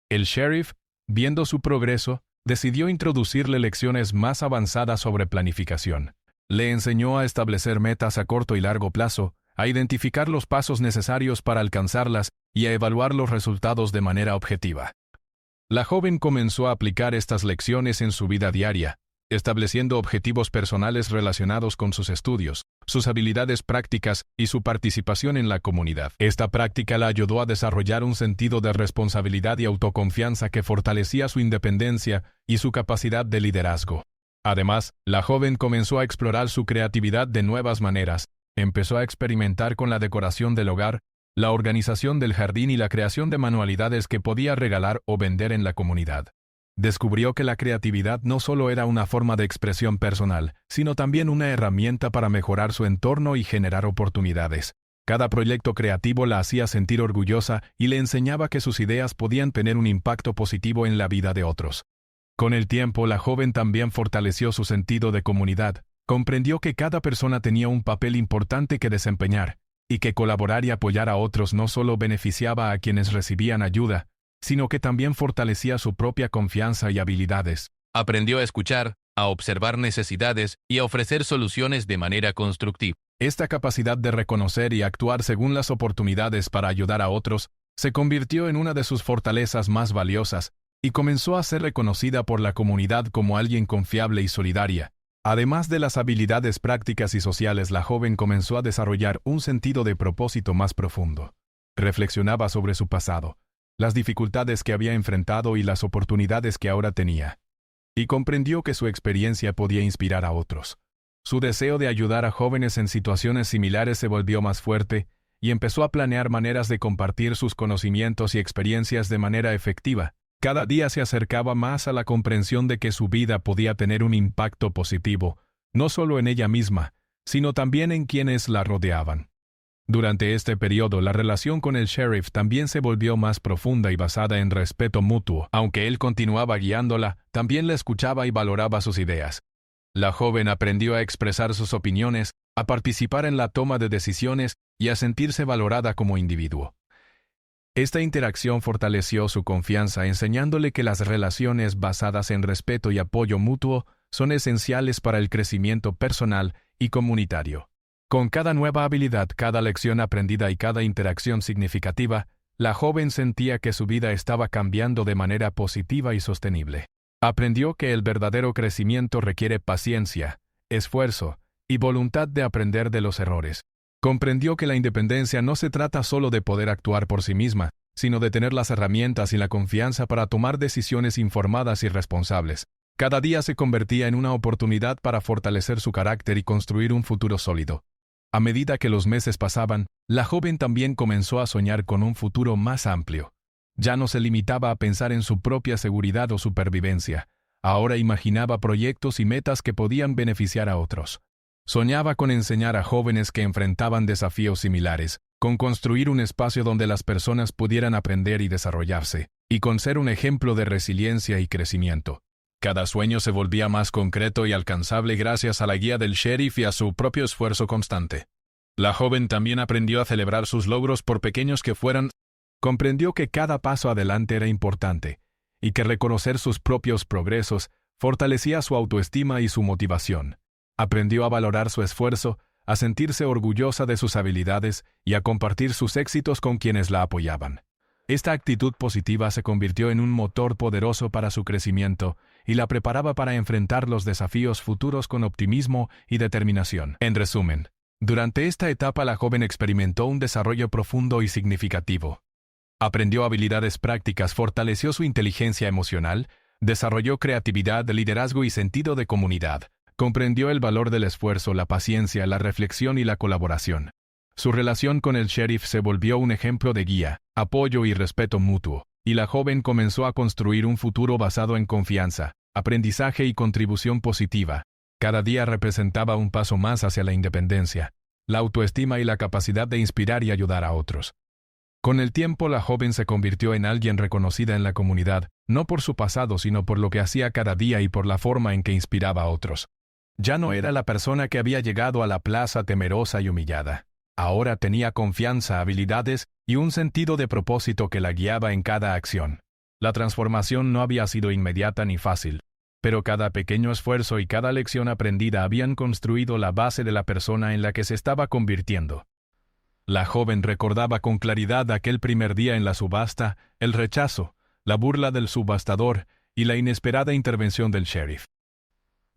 El sheriff, viendo su progreso, decidió introducirle lecciones más avanzadas sobre planificación. Le enseñó a establecer metas a corto y largo plazo, a identificar los pasos necesarios para alcanzarlas y a evaluar los resultados de manera objetiva. La joven comenzó a aplicar estas lecciones en su vida diaria, estableciendo objetivos personales relacionados con sus estudios, sus habilidades prácticas y su participación en la comunidad. Esta práctica la ayudó a desarrollar un sentido de responsabilidad y autoconfianza que fortalecía su independencia y su capacidad de liderazgo. Además, la joven comenzó a explorar su creatividad de nuevas maneras. Empezó a experimentar con la decoración del hogar, la organización del jardín y la creación de manualidades que podía regalar o vender en la comunidad. Descubrió que la creatividad no solo era una forma de expresión personal, sino también una herramienta para mejorar su entorno y generar oportunidades. Cada proyecto creativo la hacía sentir orgullosa y le enseñaba que sus ideas podían tener un impacto positivo en la vida de otros. Con el tiempo, la joven también fortaleció su sentido de comunidad. Comprendió que cada persona tenía un papel importante que desempeñar, y que colaborar y apoyar a otros no solo beneficiaba a quienes recibían ayuda, sino que también fortalecía su propia confianza y habilidades. Aprendió a escuchar, a observar necesidades y a ofrecer soluciones de manera constructiva. Esta capacidad de reconocer y actuar según las oportunidades para ayudar a otros se convirtió en una de sus fortalezas más valiosas y comenzó a ser reconocida por la comunidad como alguien confiable y solidaria. Además de las habilidades prácticas y sociales, la joven comenzó a desarrollar un sentido de propósito más profundo. Reflexionaba sobre su pasado, las dificultades que había enfrentado y las oportunidades que ahora tenía, y comprendió que su experiencia podía inspirar a otros. Su deseo de ayudar a jóvenes en situaciones similares se volvió más fuerte y empezó a planear maneras de compartir sus conocimientos y experiencias de manera efectiva. Cada día se acercaba más a la comprensión de que su vida podía tener un impacto positivo, no solo en ella misma, sino también en quienes la rodeaban. Durante este periodo, la relación con el sheriff también se volvió más profunda y basada en respeto mutuo. Aunque él continuaba guiándola, también la escuchaba y valoraba sus ideas. La joven aprendió a expresar sus opiniones, a participar en la toma de decisiones y a sentirse valorada como individuo. Esta interacción fortaleció su confianza, enseñándole que las relaciones basadas en respeto y apoyo mutuo son esenciales para el crecimiento personal y comunitario. Con cada nueva habilidad, cada lección aprendida y cada interacción significativa, la joven sentía que su vida estaba cambiando de manera positiva y sostenible. Aprendió que el verdadero crecimiento requiere paciencia, esfuerzo y voluntad de aprender de los errores. Comprendió que la independencia no se trata solo de poder actuar por sí misma, sino de tener las herramientas y la confianza para tomar decisiones informadas y responsables. Cada día se convertía en una oportunidad para fortalecer su carácter y construir un futuro sólido. A medida que los meses pasaban, la joven también comenzó a soñar con un futuro más amplio. Ya no se limitaba a pensar en su propia seguridad o supervivencia. Ahora imaginaba proyectos y metas que podían beneficiar a otros. Soñaba con enseñar a jóvenes que enfrentaban desafíos similares, con construir un espacio donde las personas pudieran aprender y desarrollarse, y con ser un ejemplo de resiliencia y crecimiento. Cada sueño se volvía más concreto y alcanzable gracias a la guía del sheriff y a su propio esfuerzo constante. La joven también aprendió a celebrar sus logros por pequeños que fueran. Comprendió que cada paso adelante era importante, y que reconocer sus propios progresos fortalecía su autoestima y su motivación. Aprendió a valorar su esfuerzo, a sentirse orgullosa de sus habilidades y a compartir sus éxitos con quienes la apoyaban. Esta actitud positiva se convirtió en un motor poderoso para su crecimiento y la preparaba para enfrentar los desafíos futuros con optimismo y determinación. En resumen, durante esta etapa la joven experimentó un desarrollo profundo y significativo. Aprendió habilidades prácticas, fortaleció su inteligencia emocional, desarrolló creatividad, liderazgo y sentido de comunidad. Comprendió el valor del esfuerzo, la paciencia, la reflexión y la colaboración. Su relación con el sheriff se volvió un ejemplo de guía, apoyo y respeto mutuo, y la joven comenzó a construir un futuro basado en confianza, aprendizaje y contribución positiva. Cada día representaba un paso más hacia la independencia, la autoestima y la capacidad de inspirar y ayudar a otros. Con el tiempo la joven se convirtió en alguien reconocida en la comunidad, no por su pasado sino por lo que hacía cada día y por la forma en que inspiraba a otros. Ya no era la persona que había llegado a la plaza temerosa y humillada. Ahora tenía confianza, habilidades y un sentido de propósito que la guiaba en cada acción. La transformación no había sido inmediata ni fácil, pero cada pequeño esfuerzo y cada lección aprendida habían construido la base de la persona en la que se estaba convirtiendo. La joven recordaba con claridad aquel primer día en la subasta, el rechazo, la burla del subastador y la inesperada intervención del sheriff.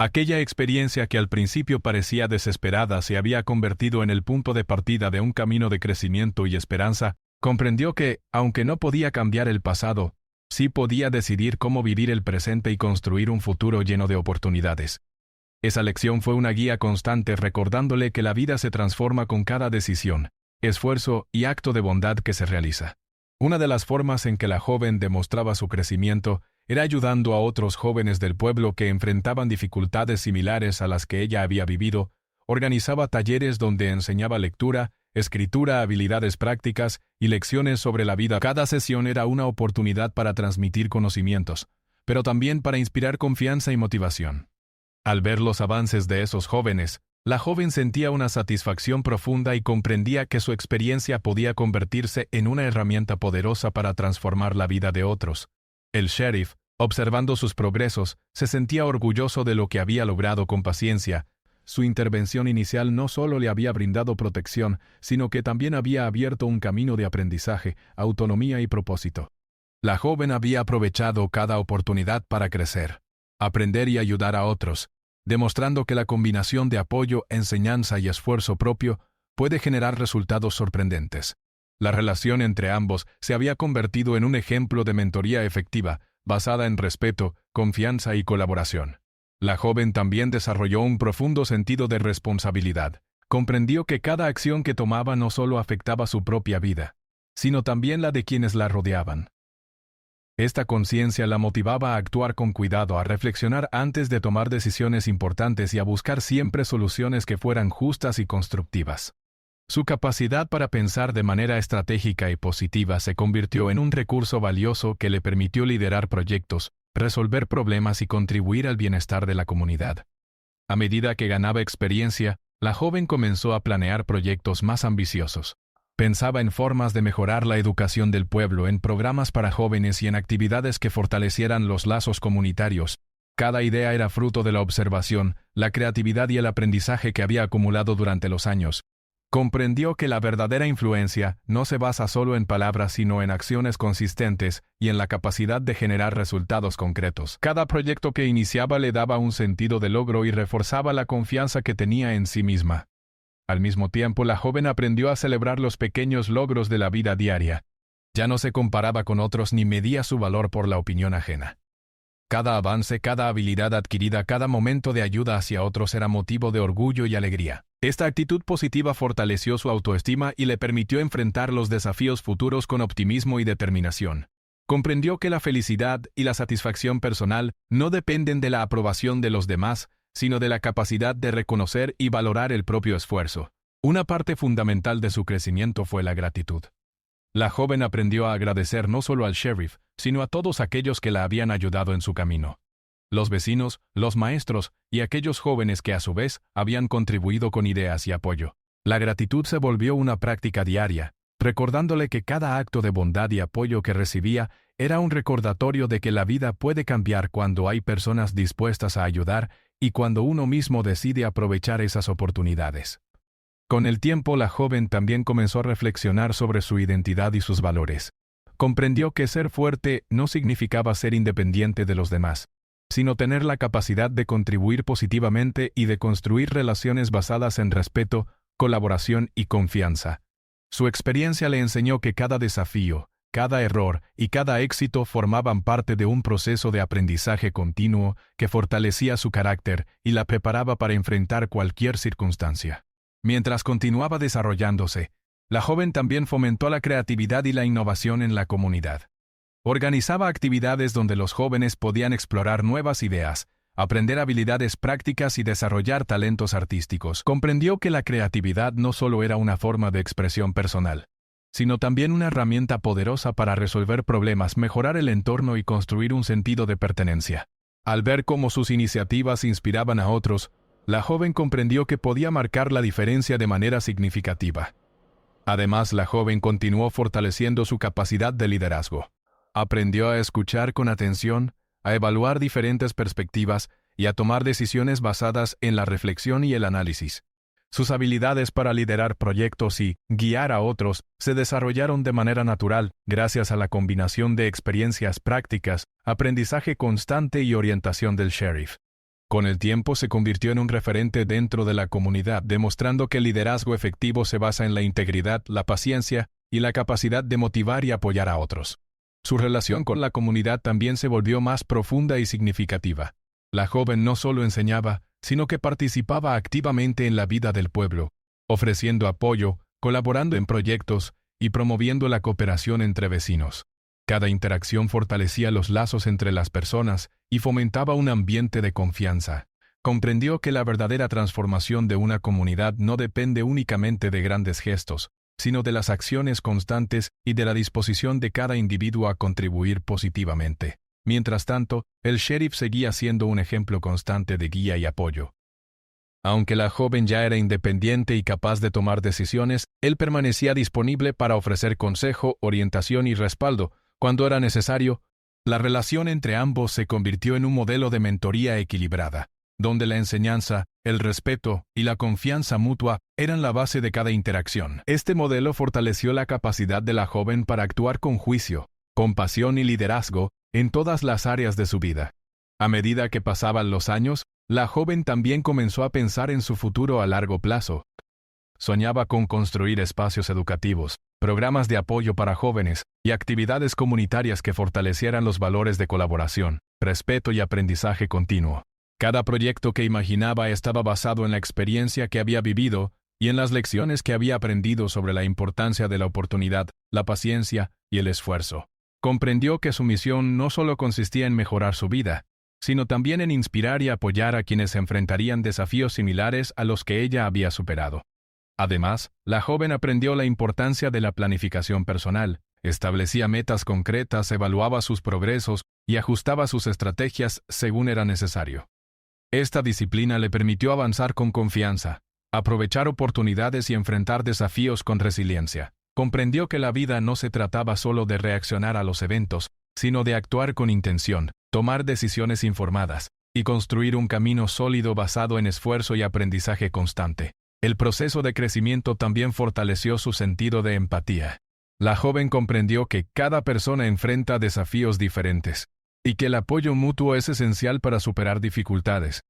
Aquella experiencia que al principio parecía desesperada se había convertido en el punto de partida de un camino de crecimiento y esperanza. Comprendió que, aunque no podía cambiar el pasado, sí podía decidir cómo vivir el presente y construir un futuro lleno de oportunidades. Esa lección fue una guía constante recordándole que la vida se transforma con cada decisión, esfuerzo y acto de bondad que se realiza. Una de las formas en que la joven demostraba su crecimiento era ayudando a otros jóvenes del pueblo que enfrentaban dificultades similares a las que ella había vivido. Organizaba talleres donde enseñaba lectura, escritura, habilidades prácticas y lecciones sobre la vida. Cada sesión era una oportunidad para transmitir conocimientos, pero también para inspirar confianza y motivación. Al ver los avances de esos jóvenes, la joven sentía una satisfacción profunda y comprendía que su experiencia podía convertirse en una herramienta poderosa para transformar la vida de otros. El sheriff, observando sus progresos, se sentía orgulloso de lo que había logrado con paciencia. Su intervención inicial no solo le había brindado protección, sino que también había abierto un camino de aprendizaje, autonomía y propósito. La joven había aprovechado cada oportunidad para crecer, aprender y ayudar a otros, demostrando que la combinación de apoyo, enseñanza y esfuerzo propio puede generar resultados sorprendentes. La relación entre ambos se había convertido en un ejemplo de mentoría efectiva, basada en respeto, confianza y colaboración. La joven también desarrolló un profundo sentido de responsabilidad. Comprendió que cada acción que tomaba no solo afectaba su propia vida, sino también la de quienes la rodeaban. Esta conciencia la motivaba a actuar con cuidado, a reflexionar antes de tomar decisiones importantes y a buscar siempre soluciones que fueran justas y constructivas. Su capacidad para pensar de manera estratégica y positiva se convirtió en un recurso valioso que le permitió liderar proyectos, resolver problemas y contribuir al bienestar de la comunidad. A medida que ganaba experiencia, la joven comenzó a planear proyectos más ambiciosos. Pensaba en formas de mejorar la educación del pueblo, en programas para jóvenes y en actividades que fortalecieran los lazos comunitarios. Cada idea era fruto de la observación, la creatividad y el aprendizaje que había acumulado durante los años. Comprendió que la verdadera influencia no se basa solo en palabras sino en acciones consistentes y en la capacidad de generar resultados concretos. Cada proyecto que iniciaba le daba un sentido de logro y reforzaba la confianza que tenía en sí misma. Al mismo tiempo, la joven aprendió a celebrar los pequeños logros de la vida diaria. Ya no se comparaba con otros ni medía su valor por la opinión ajena. Cada avance, cada habilidad adquirida, cada momento de ayuda hacia otros era motivo de orgullo y alegría. Esta actitud positiva fortaleció su autoestima y le permitió enfrentar los desafíos futuros con optimismo y determinación. Comprendió que la felicidad y la satisfacción personal no dependen de la aprobación de los demás, sino de la capacidad de reconocer y valorar el propio esfuerzo. Una parte fundamental de su crecimiento fue la gratitud. La joven aprendió a agradecer no solo al sheriff, sino a todos aquellos que la habían ayudado en su camino. Los vecinos, los maestros y aquellos jóvenes que a su vez habían contribuido con ideas y apoyo. La gratitud se volvió una práctica diaria, recordándole que cada acto de bondad y apoyo que recibía era un recordatorio de que la vida puede cambiar cuando hay personas dispuestas a ayudar y cuando uno mismo decide aprovechar esas oportunidades. Con el tiempo, la joven también comenzó a reflexionar sobre su identidad y sus valores. Comprendió que ser fuerte no significaba ser independiente de los demás, sino tener la capacidad de contribuir positivamente y de construir relaciones basadas en respeto, colaboración y confianza. Su experiencia le enseñó que cada desafío, cada error y cada éxito formaban parte de un proceso de aprendizaje continuo que fortalecía su carácter y la preparaba para enfrentar cualquier circunstancia. Mientras continuaba desarrollándose, la joven también fomentó la creatividad y la innovación en la comunidad. Organizaba actividades donde los jóvenes podían explorar nuevas ideas, aprender habilidades prácticas y desarrollar talentos artísticos. Comprendió que la creatividad no solo era una forma de expresión personal, sino también una herramienta poderosa para resolver problemas, mejorar el entorno y construir un sentido de pertenencia. Al ver cómo sus iniciativas inspiraban a otros, la joven comprendió que podía marcar la diferencia de manera significativa. Además, la joven continuó fortaleciendo su capacidad de liderazgo. Aprendió a escuchar con atención, a evaluar diferentes perspectivas y a tomar decisiones basadas en la reflexión y el análisis. Sus habilidades para liderar proyectos y guiar a otros se desarrollaron de manera natural gracias a la combinación de experiencias prácticas, aprendizaje constante y orientación del sheriff. Con el tiempo se convirtió en un referente dentro de la comunidad, demostrando que el liderazgo efectivo se basa en la integridad, la paciencia y la capacidad de motivar y apoyar a otros. Su relación con la comunidad también se volvió más profunda y significativa. La joven no solo enseñaba, sino que participaba activamente en la vida del pueblo, ofreciendo apoyo, colaborando en proyectos y promoviendo la cooperación entre vecinos. Cada interacción fortalecía los lazos entre las personas y fomentaba un ambiente de confianza. Comprendió que la verdadera transformación de una comunidad no depende únicamente de grandes gestos, sino de las acciones constantes y de la disposición de cada individuo a contribuir positivamente. Mientras tanto, el sheriff seguía siendo un ejemplo constante de guía y apoyo. Aunque la joven ya era independiente y capaz de tomar decisiones, él permanecía disponible para ofrecer consejo, orientación y respaldo. Cuando era necesario, la relación entre ambos se convirtió en un modelo de mentoría equilibrada, donde la enseñanza, el respeto y la confianza mutua eran la base de cada interacción. Este modelo fortaleció la capacidad de la joven para actuar con juicio, compasión y liderazgo en todas las áreas de su vida. A medida que pasaban los años, la joven también comenzó a pensar en su futuro a largo plazo. Soñaba con construir espacios educativos, programas de apoyo para jóvenes y actividades comunitarias que fortalecieran los valores de colaboración, respeto y aprendizaje continuo. Cada proyecto que imaginaba estaba basado en la experiencia que había vivido y en las lecciones que había aprendido sobre la importancia de la oportunidad, la paciencia y el esfuerzo. Comprendió que su misión no solo consistía en mejorar su vida, sino también en inspirar y apoyar a quienes enfrentarían desafíos similares a los que ella había superado. Además, la joven aprendió la importancia de la planificación personal, establecía metas concretas, evaluaba sus progresos y ajustaba sus estrategias según era necesario. Esta disciplina le permitió avanzar con confianza, aprovechar oportunidades y enfrentar desafíos con resiliencia. Comprendió que la vida no se trataba solo de reaccionar a los eventos, sino de actuar con intención, tomar decisiones informadas, y construir un camino sólido basado en esfuerzo y aprendizaje constante. El proceso de crecimiento también fortaleció su sentido de empatía. La joven comprendió que cada persona enfrenta desafíos diferentes, y que el apoyo mutuo es esencial para superar dificultades.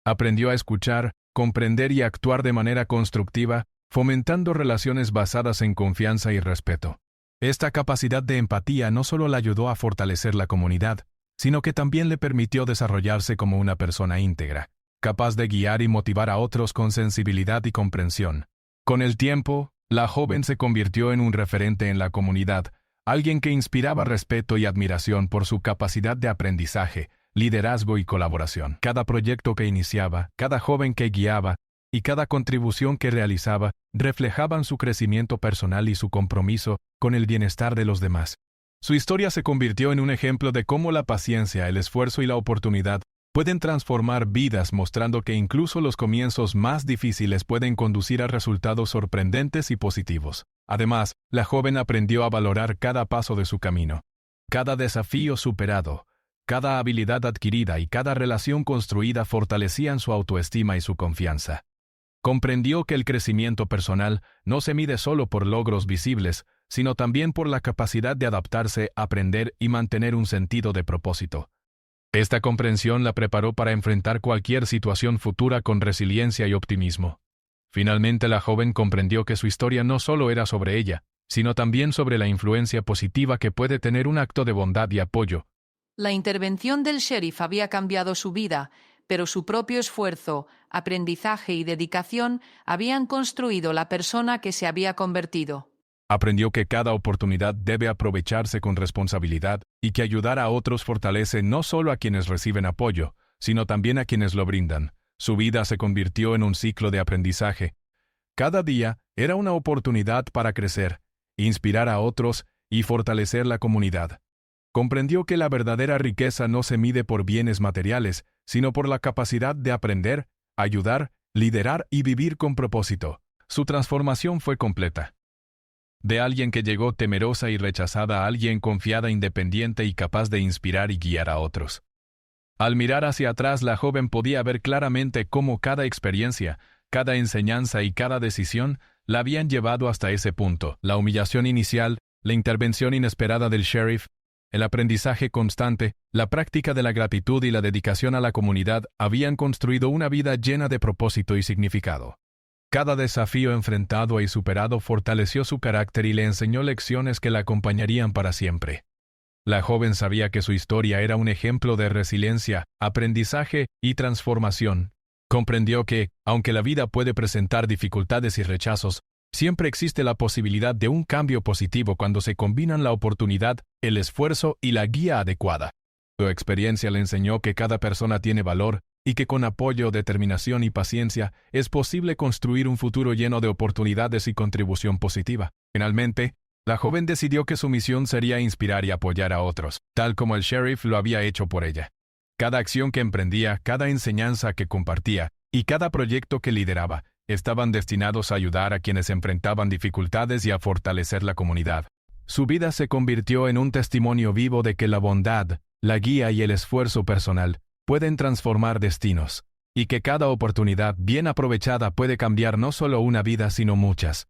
Aprendió a escuchar, comprender y actuar de manera constructiva, fomentando relaciones basadas en confianza y respeto. Esta capacidad de empatía no solo le ayudó a fortalecer la comunidad, sino que también le permitió desarrollarse como una persona íntegra, capaz de guiar y motivar a otros con sensibilidad y comprensión. Con el tiempo, la joven se convirtió en un referente en la comunidad, alguien que inspiraba respeto y admiración por su capacidad de aprendizaje, liderazgo y colaboración. Cada proyecto que iniciaba, cada joven que guiaba y cada contribución que realizaba reflejaban su crecimiento personal y su compromiso con el bienestar de los demás. Su historia se convirtió en un ejemplo de cómo la paciencia, el esfuerzo y la oportunidad pueden transformar vidas, mostrando que incluso los comienzos más difíciles pueden conducir a resultados sorprendentes y positivos. Además, la joven aprendió a valorar cada paso de su camino. Cada desafío superado, cada habilidad adquirida y cada relación construida fortalecían su autoestima y su confianza. Comprendió que el crecimiento personal no se mide solo por logros visibles, sino también por la capacidad de adaptarse, aprender y mantener un sentido de propósito. Esta comprensión la preparó para enfrentar cualquier situación futura con resiliencia y optimismo. Finalmente, la joven comprendió que su historia no solo era sobre ella, sino también sobre la influencia positiva que puede tener un acto de bondad y apoyo. La intervención del sheriff había cambiado su vida, pero su propio esfuerzo, aprendizaje y dedicación habían construido la persona que se había convertido. Aprendió que cada oportunidad debe aprovecharse con responsabilidad y que ayudar a otros fortalece no solo a quienes reciben apoyo, sino también a quienes lo brindan. Su vida se convirtió en un ciclo de aprendizaje. Cada día era una oportunidad para crecer, inspirar a otros y fortalecer la comunidad. Comprendió que la verdadera riqueza no se mide por bienes materiales, sino por la capacidad de aprender, ayudar, liderar y vivir con propósito. Su transformación fue completa. De alguien que llegó temerosa y rechazada a alguien confiada, independiente y capaz de inspirar y guiar a otros. Al mirar hacia atrás, la joven podía ver claramente cómo cada experiencia, cada enseñanza y cada decisión la habían llevado hasta ese punto. La humillación inicial, la intervención inesperada del sheriff, el aprendizaje constante, la práctica de la gratitud y la dedicación a la comunidad habían construido una vida llena de propósito y significado. Cada desafío enfrentado y superado fortaleció su carácter y le enseñó lecciones que la acompañarían para siempre. La joven sabía que su historia era un ejemplo de resiliencia, aprendizaje y transformación. Comprendió que, aunque la vida puede presentar dificultades y rechazos, siempre existe la posibilidad de un cambio positivo cuando se combinan la oportunidad, el esfuerzo y la guía adecuada. Su experiencia le enseñó que cada persona tiene valor y que con apoyo, determinación y paciencia es posible construir un futuro lleno de oportunidades y contribución positiva. Finalmente, la joven decidió que su misión sería inspirar y apoyar a otros, tal como el sheriff lo había hecho por ella. Cada acción que emprendía, cada enseñanza que compartía y cada proyecto que lideraba estaban destinados a ayudar a quienes enfrentaban dificultades y a fortalecer la comunidad. Su vida se convirtió en un testimonio vivo de que la bondad, la guía y el esfuerzo personal pueden transformar destinos, y que cada oportunidad bien aprovechada puede cambiar no solo una vida sino muchas.